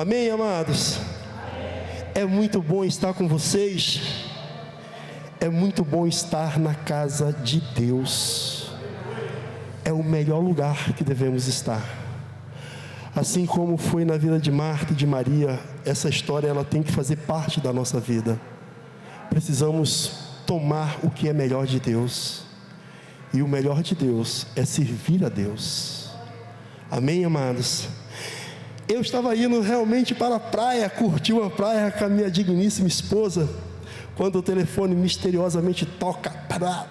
Amém, amados? É muito bom estar com vocês. É muito bom estar na casa de Deus. É o melhor lugar que devemos estar. Assim como foi na vida de Marta e de Maria, essa história ela tem que fazer parte da nossa vida. Precisamos tomar o que é melhor de Deus. E o melhor de Deus é servir a Deus. Amém, amados? Eu estava indo realmente para a praia, curtir uma praia com a minha digníssima esposa, quando o telefone misteriosamente toca para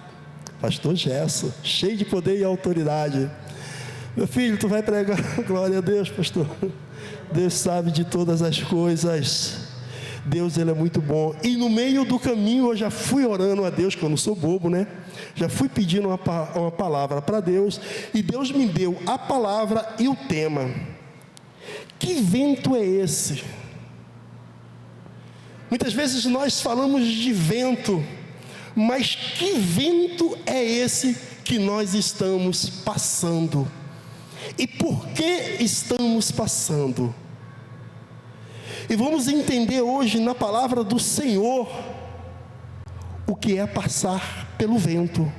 Pastor Gerson, cheio de poder e autoridade. Meu filho, tu vai pregar. Glória a Deus, pastor. Deus sabe de todas as coisas. Deus, Ele é muito bom. E no meio do caminho eu já fui orando a Deus, que eu não sou bobo, né? Já fui pedindo uma palavra para Deus, e Deus me deu a palavra e o tema. Que vento é esse? Muitas vezes nós falamos de vento, mas que vento é esse que nós estamos passando? E por que estamos passando? E vamos entender hoje na palavra do Senhor o que é passar pelo vento.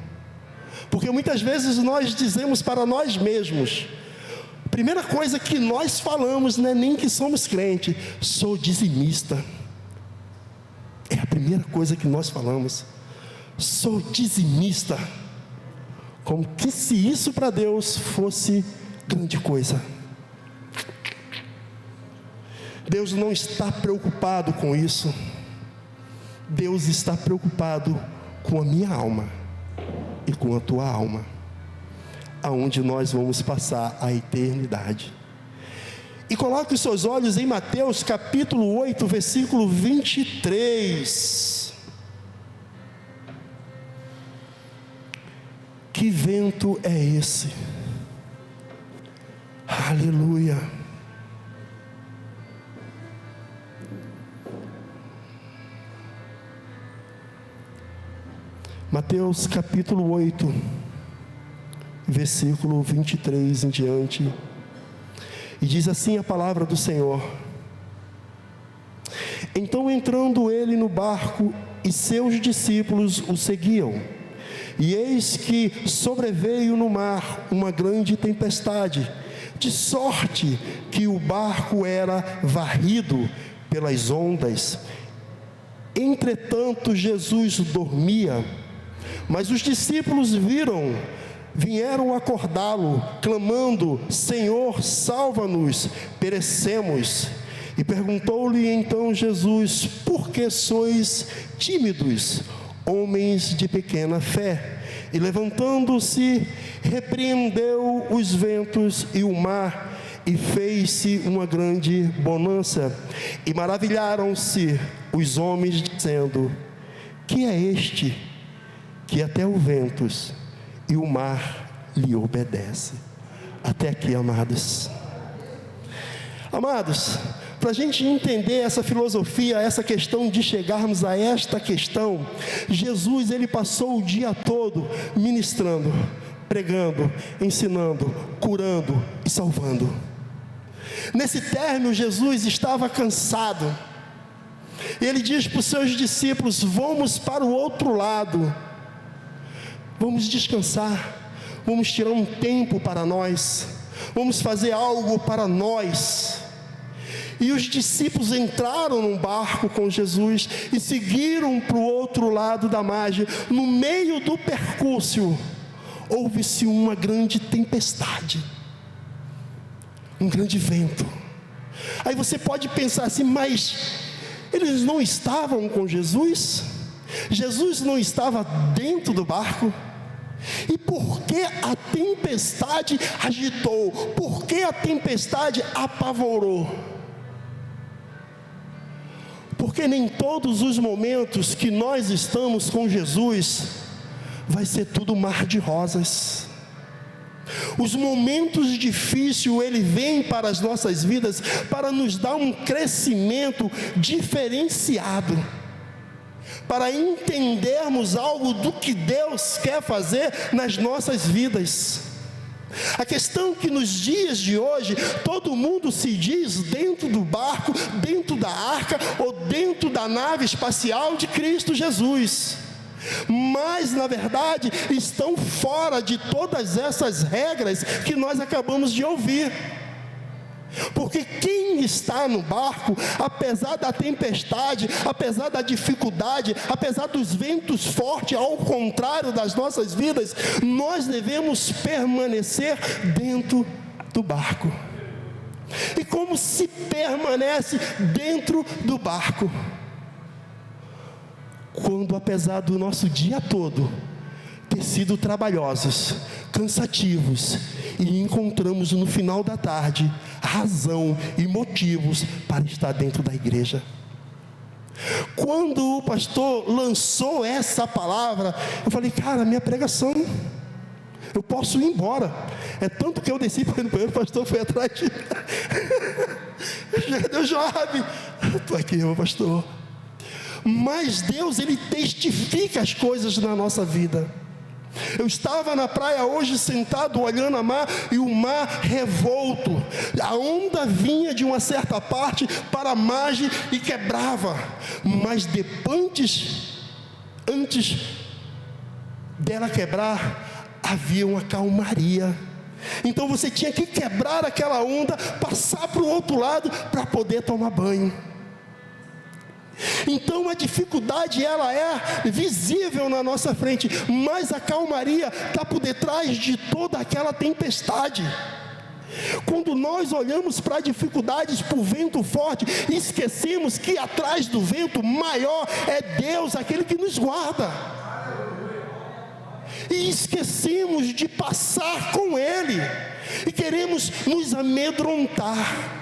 Porque muitas vezes nós dizemos para nós mesmos, primeira coisa que nós falamos, não é nem que somos crentes, sou dizimista. É a primeira coisa que nós falamos, sou dizimista. Como que se isso para Deus fosse grande coisa. Deus não está preocupado com isso. Deus está preocupado com a minha alma e com a tua alma, aonde nós vamos passar a eternidade. E coloque os seus olhos em Mateus capítulo 8, versículo 23. Que vento é esse? Aleluia. Mateus capítulo 8, versículo 23 em diante, e diz assim a palavra do Senhor: Então entrando ele no barco, e seus discípulos o seguiam, e eis que sobreveio no mar uma grande tempestade, de sorte que o barco era varrido pelas ondas. Entretanto Jesus dormia. Mas os discípulos vieram acordá-lo, clamando: Senhor, salva-nos, perecemos. E perguntou-lhe então Jesus: Por que sois tímidos, homens de pequena fé? E levantando-se, repreendeu os ventos e o mar, e fez-se uma grande bonança. E maravilharam-se os homens, dizendo: Que é este, que até os ventos e o mar lhe obedece? Até aqui, amados. Amados, para a gente entender essa filosofia, essa questão de chegarmos a esta questão, Jesus, ele passou o dia todo ministrando, pregando, ensinando, curando e salvando. Nesse término, Jesus estava cansado. Ele diz para os seus discípulos: vamos para o outro lado, vamos descansar, vamos tirar um tempo para nós, vamos fazer algo para nós. E os discípulos entraram num barco com Jesus e seguiram para o outro lado da margem. No meio do percurso, houve-se uma grande tempestade, um grande vento. Aí você pode pensar assim: mas eles não estavam com Jesus? Jesus não estava dentro do barco? E por que a tempestade agitou? Por que a tempestade apavorou? Porque nem todos os momentos que nós estamos com Jesus vai ser tudo mar de rosas. Os momentos difíceis, ele vem para as nossas vidas para nos dar um crescimento diferenciado, para entendermos algo do que Deus quer fazer nas nossas vidas. A questão é que nos dias de hoje, todo mundo se diz dentro do barco, dentro da arca ou dentro da nave espacial de Cristo Jesus. Mas na verdade estão fora de todas essas regras que nós acabamos de ouvir. Porque quem está no barco, apesar da tempestade, apesar da dificuldade, apesar dos ventos fortes, ao contrário das nossas vidas, nós devemos permanecer dentro do barco. E como se permanece dentro do barco? Quando, apesar do nosso dia todo ter sido trabalhosos, cansativos, e encontramos no final da tarde razão e motivos para estar dentro da igreja. Quando o pastor lançou essa palavra, eu falei, cara, minha pregação, eu posso ir embora. É tanto que eu desci para ir no banheiro, o pastor foi atrás de mim. Deus, Joab, estou aqui, meu pastor. Mas Deus, Ele testifica as coisas na nossa vida. Eu estava na praia hoje sentado olhando a mar, e o mar revolto, a onda vinha de uma certa parte para a margem e quebrava, mas antes dela quebrar, havia uma calmaria. Então você tinha que quebrar aquela onda, passar para o outro lado para poder tomar banho. Então a dificuldade, ela é visível na nossa frente, mas a calmaria está por detrás de toda aquela tempestade. Quando nós olhamos para dificuldades, para o vento forte, esquecemos que atrás do vento maior é Deus, aquele que nos guarda. E esquecemos de passar com Ele, e queremos nos amedrontar.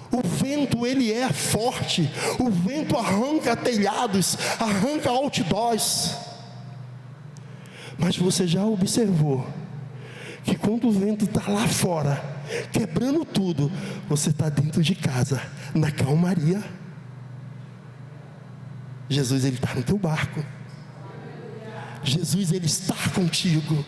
O vento, ele é forte, o vento arranca telhados, arranca outdoors. Mas você já observou que quando o vento está lá fora, quebrando tudo, você está dentro de casa, na calmaria. Jesus, ele está no teu barco. Jesus, ele está contigo.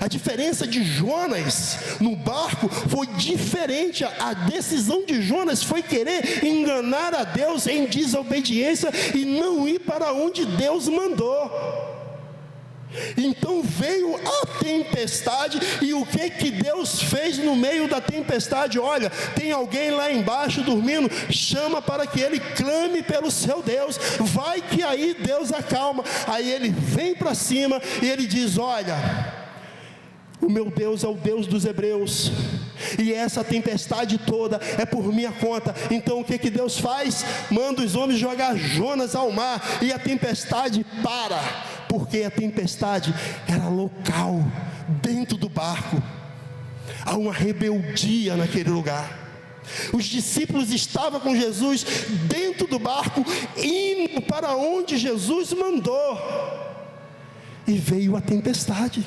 A diferença de Jonas no barco foi diferente. A decisão de Jonas foi querer enganar a Deus em desobediência e não ir para onde Deus mandou. Então veio a tempestade, e o que Deus fez no meio da tempestade? Olha, tem alguém lá embaixo dormindo, chama para que ele clame pelo seu Deus, vai que aí Deus acalma. Aí ele vem para cima e ele diz, olha, o meu Deus é o Deus dos hebreus, e essa tempestade toda é por minha conta. Então o que Deus faz? Manda os homens jogar Jonas ao mar, e a tempestade para, porque a tempestade era local, dentro do barco. Há uma rebeldia naquele lugar. Os discípulos estavam com Jesus dentro do barco, indo para onde Jesus mandou, e veio a tempestade.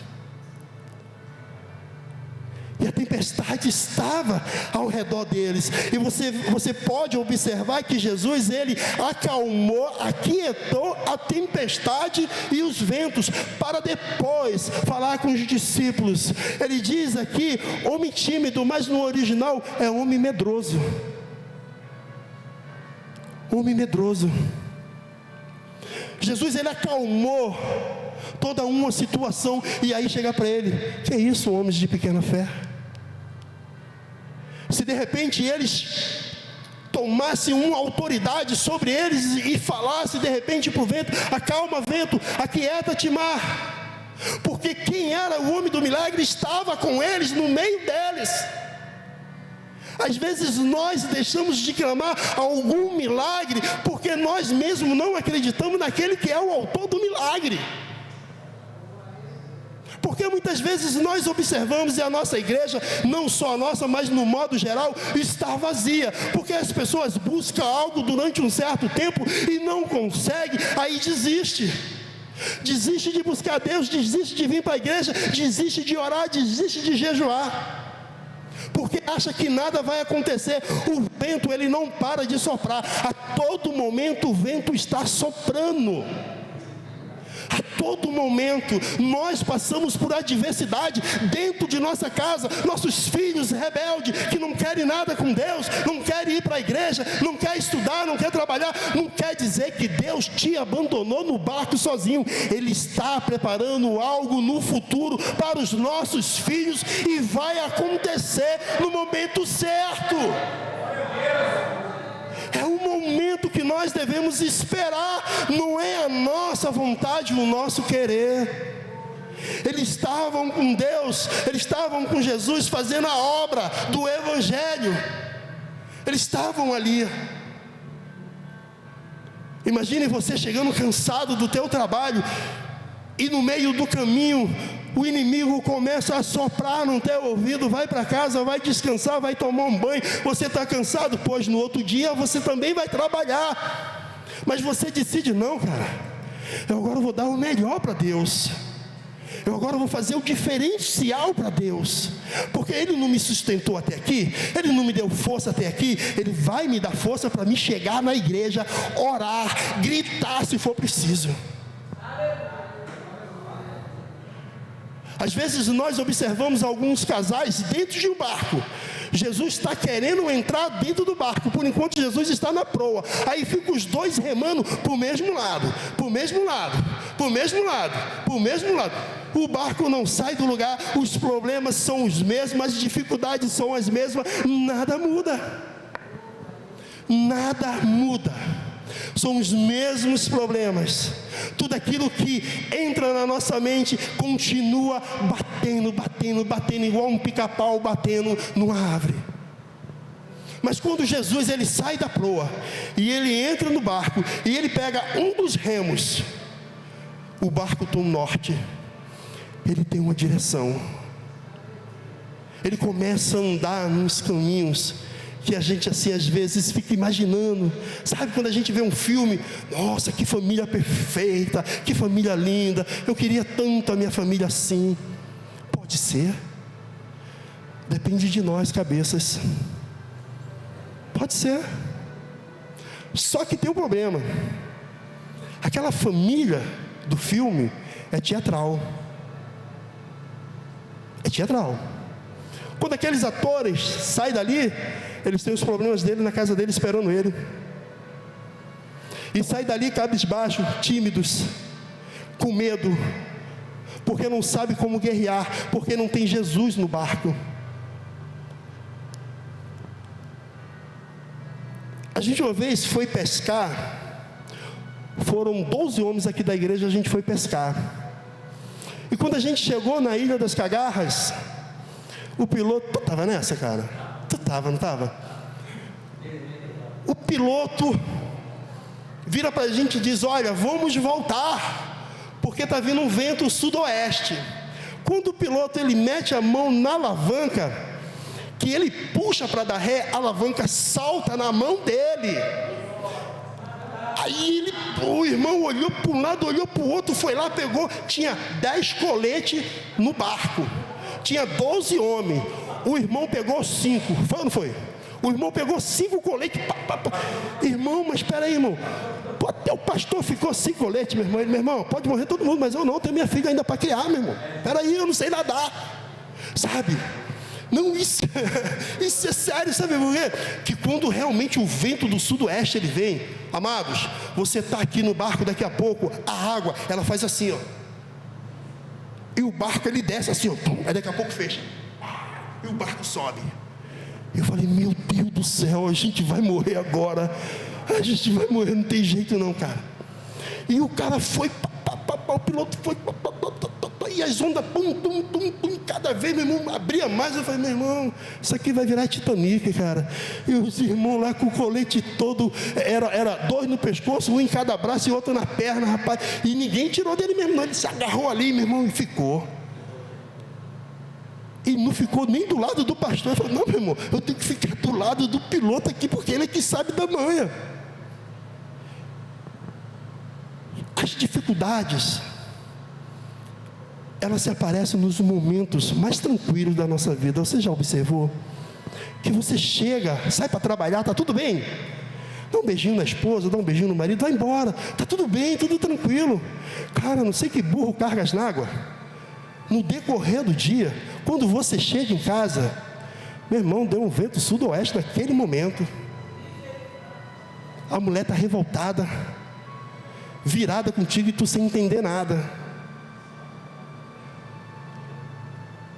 E a tempestade estava ao redor deles. E você pode observar que Jesus, ele acalmou, aquietou a tempestade e os ventos, para depois falar com os discípulos. Ele diz aqui, homem tímido, mas no original é homem medroso. Homem medroso. Jesus, ele acalmou toda uma situação, e aí chega para ele, que é isso, homens de pequena fé? Se de repente eles tomassem uma autoridade sobre eles e falassem de repente para o vento, acalma vento, aquieta-te mar, porque quem era o homem do milagre estava com eles, no meio deles. Às vezes nós deixamos de clamar algum milagre, porque nós mesmos não acreditamos naquele que é o autor do milagre. Porque muitas vezes nós observamos, e a nossa igreja, não só a nossa, mas no modo geral, está vazia, porque as pessoas buscam algo durante um certo tempo e não conseguem, aí desiste de buscar Deus, desiste de vir para a igreja, desiste de orar, desiste de jejuar, porque acha que nada vai acontecer. O vento, ele não para de soprar, a todo momento o vento está soprando. A todo momento nós passamos por adversidade dentro de nossa casa. Nossos filhos rebeldes, que não querem nada com Deus, não querem ir para a igreja, não querem estudar, não querem trabalhar. Não quer dizer que Deus te abandonou no barco sozinho. Ele está preparando algo no futuro para os nossos filhos, e vai acontecer no momento certo. É um momento que nós devemos esperar. Não é a nossa vontade, o nosso querer. Eles estavam com Deus, eles estavam com Jesus fazendo a obra do Evangelho. Eles estavam ali. Imagine você chegando cansado do teu trabalho, e no meio do caminho o inimigo começa a soprar no teu ouvido: vai para casa, vai descansar, vai tomar um banho. Você está cansado? Pois no outro dia você também vai trabalhar. Mas você decide: não, cara, eu agora vou dar o melhor para Deus. Eu agora vou fazer o diferencial para Deus, porque Ele não me sustentou até aqui, Ele não me deu força até aqui, Ele vai me dar força para me chegar na igreja, orar, gritar se for preciso. Às vezes nós observamos alguns casais dentro de um barco. Jesus está querendo entrar dentro do barco, por enquanto Jesus está na proa. Aí ficam os dois remando para o mesmo lado, para o mesmo lado, para o mesmo lado, para o mesmo lado. O barco não sai do lugar, os problemas são os mesmos, as dificuldades são as mesmas, nada muda. Nada muda. São os mesmos problemas. Tudo aquilo que entra na nossa mente continua batendo, batendo, batendo, igual um pica-pau batendo numa árvore. Mas quando Jesus ele sai da proa e ele entra no barco e ele pega um dos remos, o barco toma norte. Ele tem uma direção. Ele começa a andar nos caminhos que a gente assim às vezes fica imaginando. Sabe quando a gente vê um filme: nossa, que família perfeita, que família linda, eu queria tanto a minha família assim. Pode ser. Depende de nós, cabeças. Pode ser. Só que tem um problema. Aquela família do filme é teatral. É teatral. Quando aqueles atores saem dali, eles têm os problemas dele na casa dele esperando ele. E saem dali cabisbaixo, tímidos, com medo, porque não sabe como guerrear, porque não tem Jesus no barco. A gente uma vez foi pescar. Foram 12 homens aqui da igreja, a gente foi pescar. E quando a gente chegou na Ilha das Cagarras, o piloto... Tu estava nessa, cara? Tu estava, não estava? O piloto vira para a gente e diz: olha, vamos voltar, porque está vindo um vento sudoeste. Quando o piloto ele mete a mão na alavanca, que ele puxa para dar ré, a alavanca salta na mão dele. Aí o irmão olhou para um lado, olhou para o outro, foi lá, pegou. Tinha 10 coletes no barco, tinha 12 homens. O irmão pegou 5, foi ou não foi? O irmão pegou 5 coletes. Irmão, mas espera aí, irmão. Até o pastor ficou 5 coletes, meu irmão. Ele: meu irmão, pode morrer todo mundo, mas eu não, tenho minha filha ainda para criar, meu irmão. Espera aí, eu não sei nadar. Sabe? Não, isso é sério, sabe por quê? Que quando realmente o vento do sudoeste ele vem, amados, você está aqui no barco, daqui a pouco a água, ela faz assim, ó. E o barco ele desce assim, ó. Aí daqui a pouco fecha. E o barco sobe. Eu falei: meu Deus do céu, a gente vai morrer agora. A gente vai morrer, não tem jeito não, cara. E o cara foi, o piloto foi, e as ondas, cada vez, meu irmão, abria mais. Eu falei: meu irmão, isso aqui vai virar Titanic, cara. E os irmãos lá com o colete todo, era 2 no pescoço, um em cada braço e outro na perna, rapaz. E ninguém tirou dele mesmo, não. Ele se agarrou ali, meu irmão, e ficou. E não ficou nem do lado do pastor. Ele falou: não, meu irmão, eu tenho que ficar do lado do piloto aqui, porque ele é que sabe da manha. As dificuldades, elas se aparecem nos momentos mais tranquilos da nossa vida. Você já observou? Que você chega, sai para trabalhar, está tudo bem. Dá um beijinho na esposa, dá um beijinho no marido, vai embora, está tudo bem, tudo tranquilo. Cara, não sei que burro cargas na água. No decorrer do dia, quando você chega em casa, meu irmão, deu um vento sudoeste naquele momento. A mulher está revoltada, virada contigo e tu sem entender nada.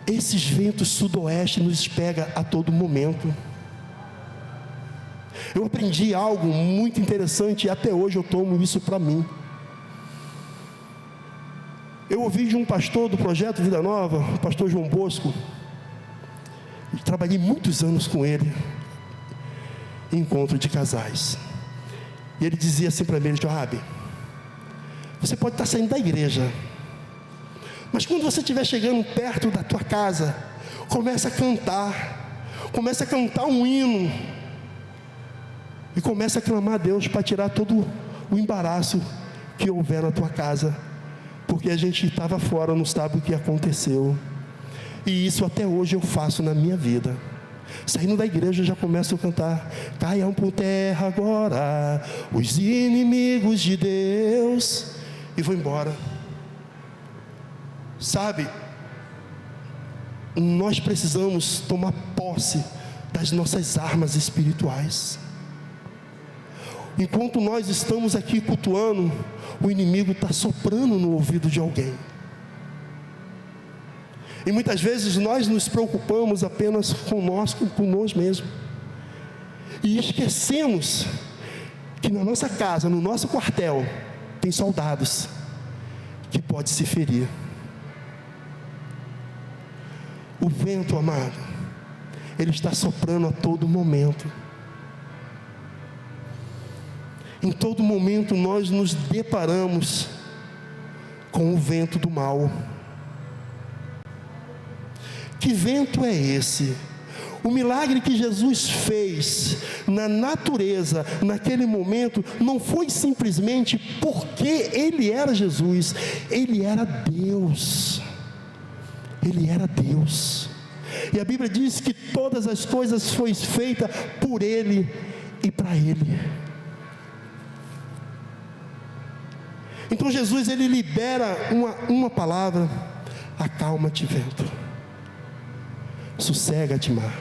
Esses ventos sudoeste nos pegam a todo momento. Eu aprendi algo muito interessante e até hoje eu tomo isso para mim. Eu ouvi de um pastor do Projeto Vida Nova, o pastor João Bosco. Trabalhei muitos anos com ele em encontro de casais. E ele dizia assim para mim: Joab, você pode estar saindo da igreja, mas quando você estiver chegando perto da tua casa, comece a cantar um hino, e comece a clamar a Deus para tirar todo o embaraço que houver na tua casa, porque a gente estava fora, não sabe o que aconteceu. E isso até hoje eu faço na minha vida. Saindo da igreja eu já começo a cantar: caiam por terra agora os inimigos de Deus, e vou embora. Sabe, nós precisamos tomar posse das nossas armas espirituais. Enquanto nós estamos aqui cultuando, o inimigo está soprando no ouvido de alguém. E muitas vezes nós nos preocupamos apenas com nós mesmos. E esquecemos que na nossa casa, no nosso quartel, tem soldados que podem se ferir. O vento, amado, ele está soprando a todo momento. Em todo momento nós nos deparamos com o vento do mal. Que vento é esse? O milagre que Jesus fez na natureza, naquele momento, não foi simplesmente porque Ele era Jesus, Ele era Deus. Ele era Deus. E a Bíblia diz que todas as coisas foram feitas por Ele e para Ele. Então Jesus, Ele libera uma palavra: acalma-te, vento, sossega-te, mar.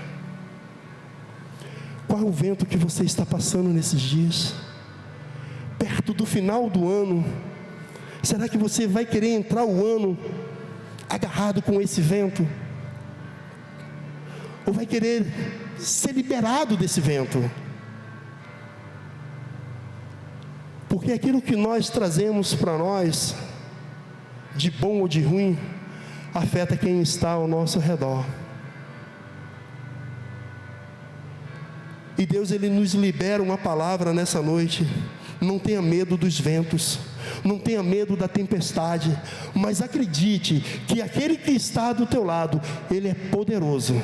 Qual é o vento que você está passando nesses dias? Perto do final do ano, será que você vai querer entrar o ano agarrado com esse vento? Ou vai querer ser liberado desse vento? Porque aquilo que nós trazemos para nós, de bom ou de ruim, afeta quem está ao nosso redor. E Deus, Ele nos libera uma palavra nessa noite: não tenha medo dos ventos, não tenha medo da tempestade, mas acredite que aquele que está do teu lado, Ele é poderoso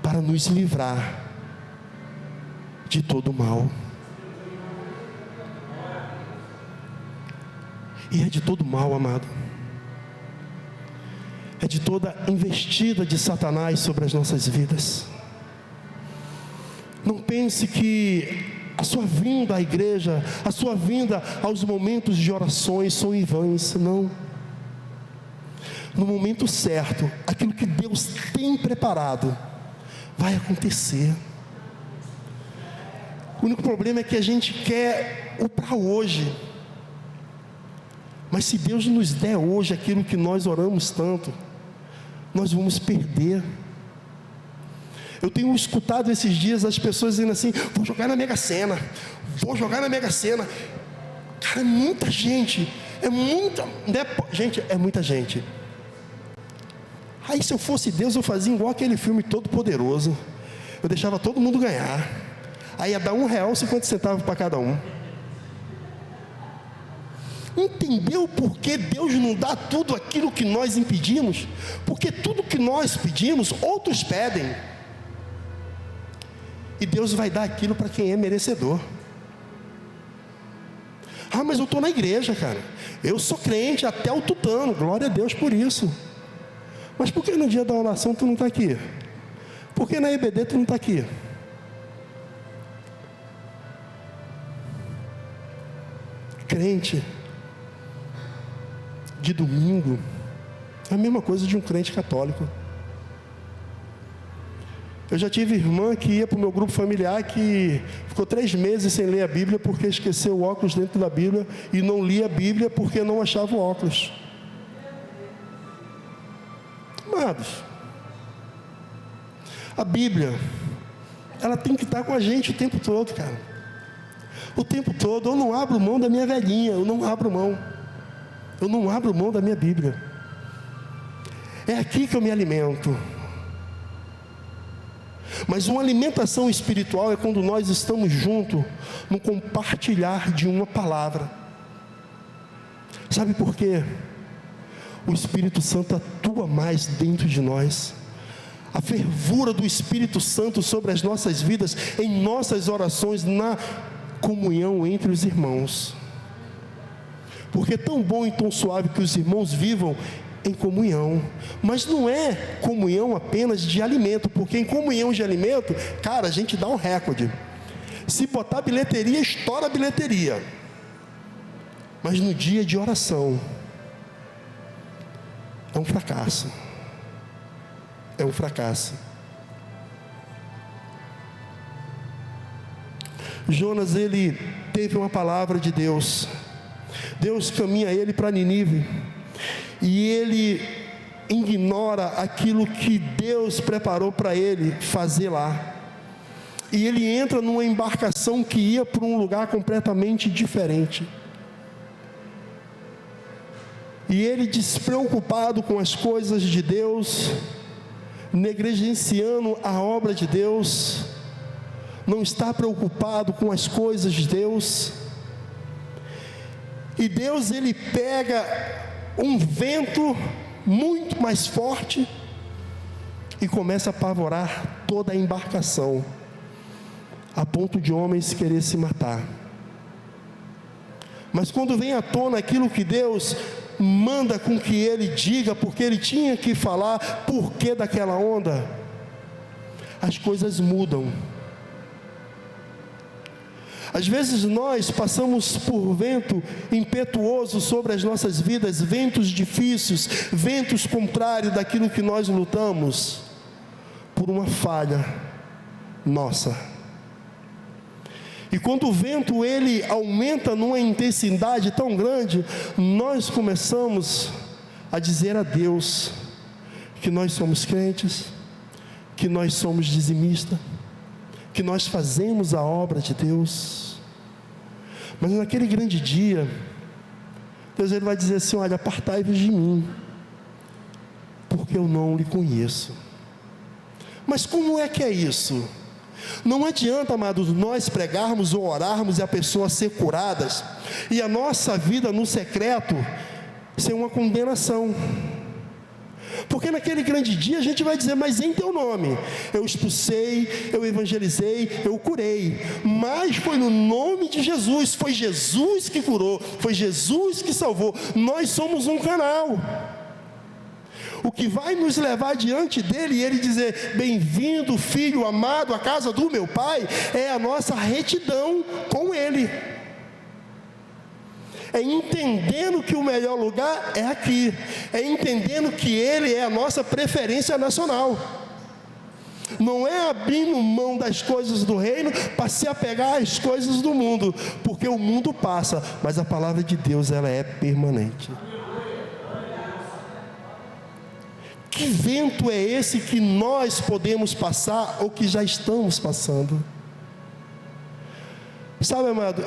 para nos livrar de todo mal. E é de todo mal, amado. É de toda investida de Satanás sobre as nossas vidas. Não pense que a sua vinda à igreja, a sua vinda aos momentos de orações são em vãos. Não. No momento certo, aquilo que Deus tem preparado vai acontecer. O único problema é que a gente quer o para hoje. Mas se Deus nos der hoje aquilo que nós oramos tanto, nós vamos perder. Eu tenho escutado esses dias as pessoas dizendo assim: vou jogar na Mega Sena, vou jogar na Mega Sena. Cara, é muita gente, gente, é muita gente. Aí se eu fosse Deus, eu fazia igual aquele filme Todo Poderoso, eu deixava todo mundo ganhar, aí ia dar R$1,50 para cada um. Entendeu por que Deus não dá tudo aquilo que nós impedimos? Porque tudo que nós pedimos, outros pedem, e Deus vai dar aquilo para quem é merecedor. Ah, mas eu estou na igreja, cara, eu sou crente até o tutano, glória a Deus por isso. Mas por que no dia da oração tu não está aqui? Por que na EBD tu não está aqui? crente de domingo é a mesma coisa de um crente católico. Eu já tive irmã que ia para o meu grupo familiar que ficou 3 meses sem ler a Bíblia porque esqueceu o óculos dentro da Bíblia e não lia a Bíblia porque não achava o óculos. Amados, a Bíblia, ela tem que estar com a gente o tempo todo, cara. O tempo todo. Eu não abro mão da minha velhinha, eu não abro mão da minha Bíblia. É aqui que eu me alimento. Mas uma alimentação espiritual é quando nós estamos juntos no compartilhar de uma palavra. Sabe por quê? O Espírito Santo atua mais dentro de nós. A fervura do Espírito Santo sobre as nossas vidas, em nossas orações, na comunhão entre os irmãos. Porque é tão bom e tão suave que os irmãos vivam em comunhão. Mas não é comunhão apenas de alimento, porque em comunhão de alimento, cara, a gente dá um recorde. Se botar bilheteria, estoura a bilheteria. Mas no dia de oração, é um fracasso. É um fracasso. Jonas, ele teve uma palavra de Deus. Deus caminha ele para Nínive. E ele ignora aquilo que Deus preparou para ele fazer lá. E ele entra numa embarcação que ia para um lugar completamente diferente. E ele, despreocupado com as coisas de Deus, negligenciando a obra de Deus, não está preocupado com as coisas de Deus. E Deus, ele pega um vento muito mais forte e começa a apavorar toda a embarcação, a ponto de homens querer se matar. Mas quando vem à tona aquilo que Deus manda com que ele diga, porque ele tinha que falar porquê daquela onda, as coisas mudam. Às vezes nós passamos por vento impetuoso sobre as nossas vidas, ventos difíceis, ventos contrários daquilo que nós lutamos, por uma falha nossa. E quando o vento ele aumenta numa intensidade tão grande, nós começamos a dizer a Deus que nós somos crentes, que nós somos dizimistas, que nós fazemos a obra de Deus. Mas naquele grande dia, Deus ele vai dizer assim: olha, apartai-vos de mim, porque eu não lhe conheço. Mas como é que é isso? Não adianta, amados, nós pregarmos ou orarmos e a pessoa ser curadas, e a nossa vida no secreto ser uma condenação. Porque naquele grande dia a gente vai dizer: mas em teu nome eu expulsei, eu evangelizei, eu curei. Mas foi no nome de Jesus, foi Jesus que curou, foi Jesus que salvou. Nós somos um canal. O que vai nos levar diante dele e ele dizer: bem-vindo, filho amado, à casa do meu pai, é a nossa retidão com ele. É entendendo que o melhor lugar é aqui. É entendendo que ele é a nossa preferência nacional. Não é abrindo mão das coisas do reino para se apegar às coisas do mundo, porque o mundo passa, mas a palavra de Deus, ela é permanente. Que vento é esse que nós podemos passar ou que já estamos passando? Sabe, amado,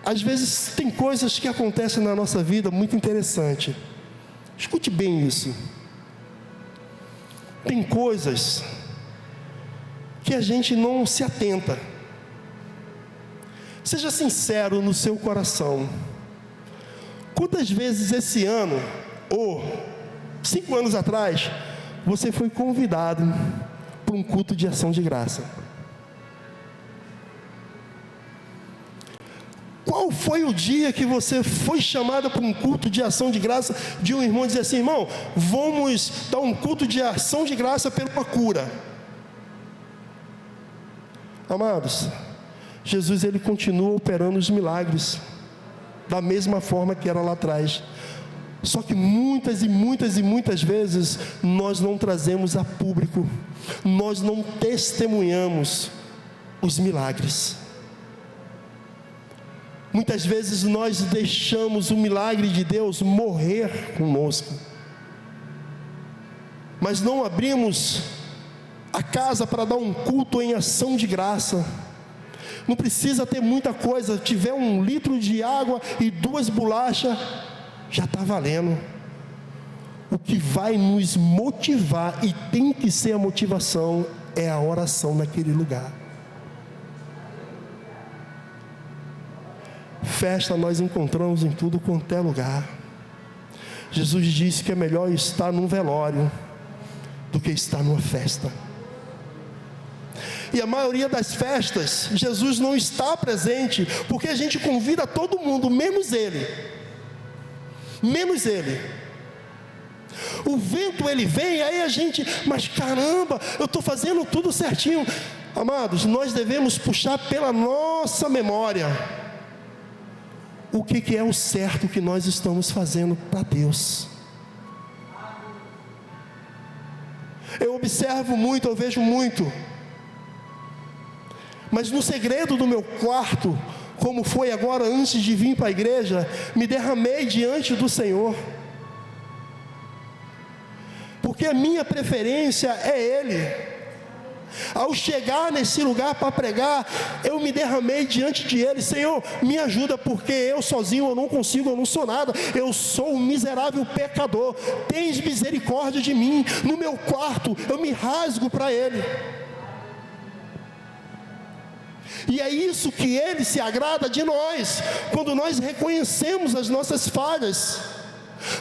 às vezes tem coisas que acontecem na nossa vida muito interessante. Escute bem isso. Tem coisas que a gente não se atenta. Seja sincero no seu coração. Quantas vezes esse ano, ou 5 anos atrás, você foi convidado para um culto de ação de graça? Qual foi o dia que você foi chamado para um culto de ação de graça, de um irmão dizer assim: irmão, vamos dar um culto de ação de graça pela cura? Amados, Jesus ele continua operando os milagres. da mesma forma que era lá atrás. Só que muitas e muitas e muitas vezes nós não trazemos a público, nós não testemunhamos os milagres. Muitas vezes nós deixamos o milagre de Deus morrer conosco, mas não abrimos a casa para dar um culto em ação de graça. Não precisa ter muita coisa, tiver 1 litro de água e 2 bolachas, já está valendo. O que vai nos motivar, e tem que ser a motivação, é a oração naquele lugar. Festa nós encontramos em tudo quanto é lugar. Jesus disse que é melhor estar num velório do que estar numa festa. E a maioria das festas, Jesus não está presente, porque a gente convida todo mundo, menos Ele. Menos Ele. O vento ele vem, aí a gente, mas caramba, eu estou fazendo tudo certinho. Amados, nós devemos puxar pela nossa memória o que é o certo que nós estamos fazendo para Deus. Eu observo muito, eu vejo muito, mas no segredo do meu quarto, como foi agora antes de vir para a igreja, me derramei diante do Senhor, porque a minha preferência é Ele. Ao chegar nesse lugar para pregar, eu me derramei diante de Ele. Senhor, me ajuda, porque eu sozinho eu não consigo, eu não sou nada, eu sou um miserável pecador, tens misericórdia de mim. No meu quarto eu me rasgo para Ele, e é isso que Ele se agrada de nós, quando nós reconhecemos as nossas falhas.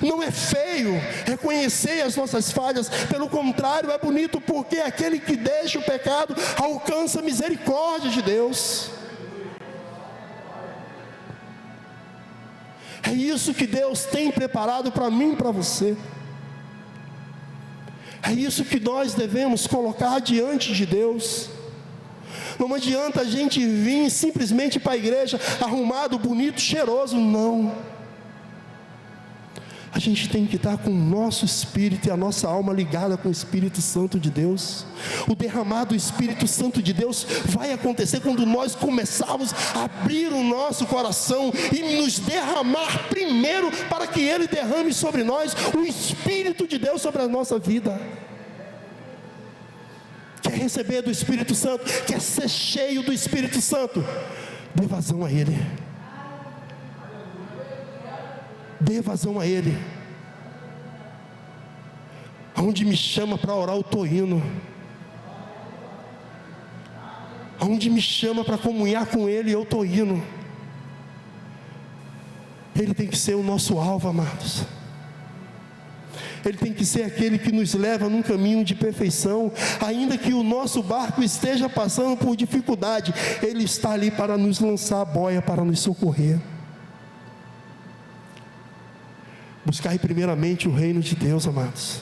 Não é feio reconhecer as nossas falhas, pelo contrário, é bonito, porque aquele que deixa o pecado alcança a misericórdia de Deus. É isso que Deus tem preparado para mim e para você. É isso que nós devemos colocar diante de Deus. Não adianta a gente vir simplesmente para a igreja arrumado, bonito, cheiroso, não. A gente tem que estar com o nosso espírito e a nossa alma ligada com o Espírito Santo de Deus. O derramar do Espírito Santo de Deus vai acontecer quando nós começarmos a abrir o nosso coração e nos derramar primeiro, para que Ele derrame sobre nós o Espírito de Deus sobre a nossa vida. Quer receber do Espírito Santo? Quer ser cheio do Espírito Santo? Dê vazão a Ele. Dê vazão a Ele. Aonde me chama para orar, eu estou indo. Aonde me chama para comunhar com Ele, eu estou indo. Ele tem que ser o nosso alvo, amados. Ele tem que ser aquele que nos leva num caminho de perfeição. Ainda que o nosso barco esteja passando por dificuldade, Ele está ali para nos lançar a boia, para nos socorrer. Buscar primeiramente o reino de Deus, amados.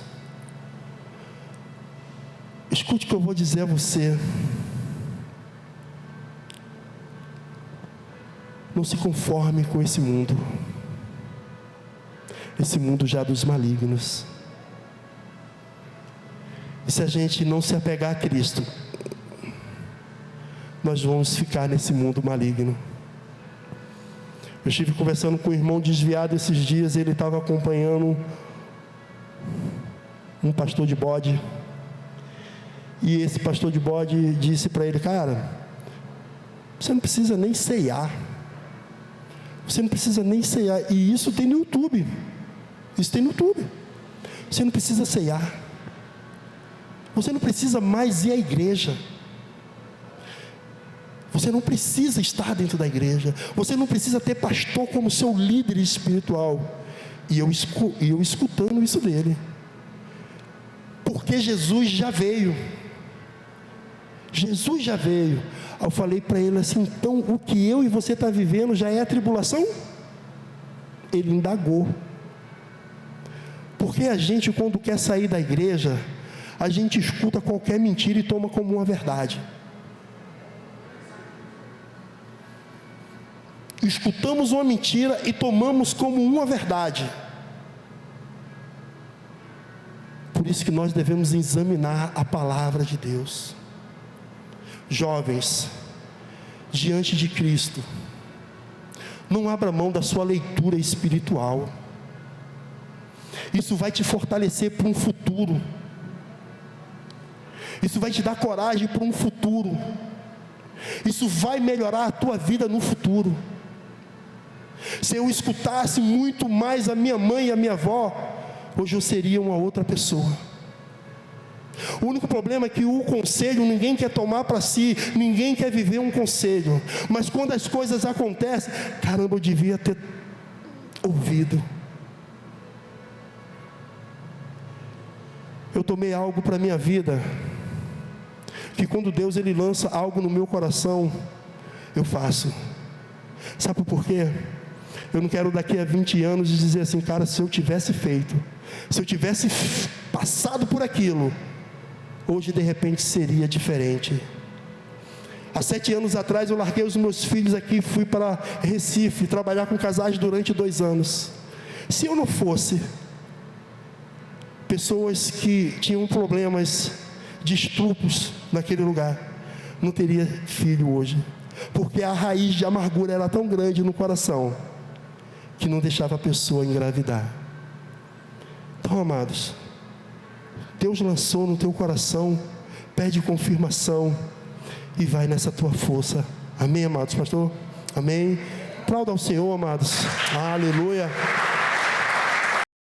Escute o que eu vou dizer a você. Não se conforme com esse mundo. Esse mundo já dos malignos. E se a gente não se apegar a Cristo, nós vamos ficar nesse mundo maligno. Eu estive conversando com um irmão desviado esses dias. Ele estava acompanhando um pastor de bode, e esse pastor de bode disse para ele: cara, você não precisa nem ceiar, você não precisa nem ceiar, e isso tem no YouTube, isso tem no YouTube. Você não precisa ceiar, você não precisa mais ir à igreja, você não precisa estar dentro da igreja, você não precisa ter pastor como seu líder espiritual. E eu escutando isso dele, porque Jesus já veio. Jesus já veio. Eu falei para ele assim: então o que eu e você está vivendo já é a tribulação? Ele indagou. Porque a gente, quando quer sair da igreja, a gente escuta qualquer mentira e toma como uma verdade. escutamos uma mentira e tomamos como uma verdade. Por isso que nós devemos examinar a palavra de Deus. Jovens, diante de Cristo, não abra mão da sua leitura espiritual. Isso vai te fortalecer para um futuro. Isso vai te dar coragem para um futuro. Isso vai melhorar a tua vida no futuro. Se eu escutasse muito mais a minha mãe e a minha avó, hoje eu seria uma outra pessoa. O único problema é que o conselho ninguém quer tomar para si, ninguém quer viver um conselho. Mas quando as coisas acontecem, caramba, eu devia ter ouvido. Eu tomei algo para a minha vida, que quando Deus ele lança algo no meu coração, eu faço. Sabe por quê? Eu não quero daqui a 20 anos dizer assim, cara, se eu tivesse feito, se eu tivesse passado por aquilo, hoje de repente seria diferente. Há 7 anos atrás eu larguei os meus filhos aqui e fui para Recife, trabalhar com casais durante 2 anos. Se eu não fosse, pessoas que tinham problemas de estupros naquele lugar, não teria filho hoje, porque a raiz de amargura era tão grande no coração, que não deixava a pessoa engravidar. Então, amados, Deus lançou no teu coração, pede confirmação, e vai nessa tua força. Amém, amados, pastor? Amém. Aplauda ao Senhor, amados. Aleluia.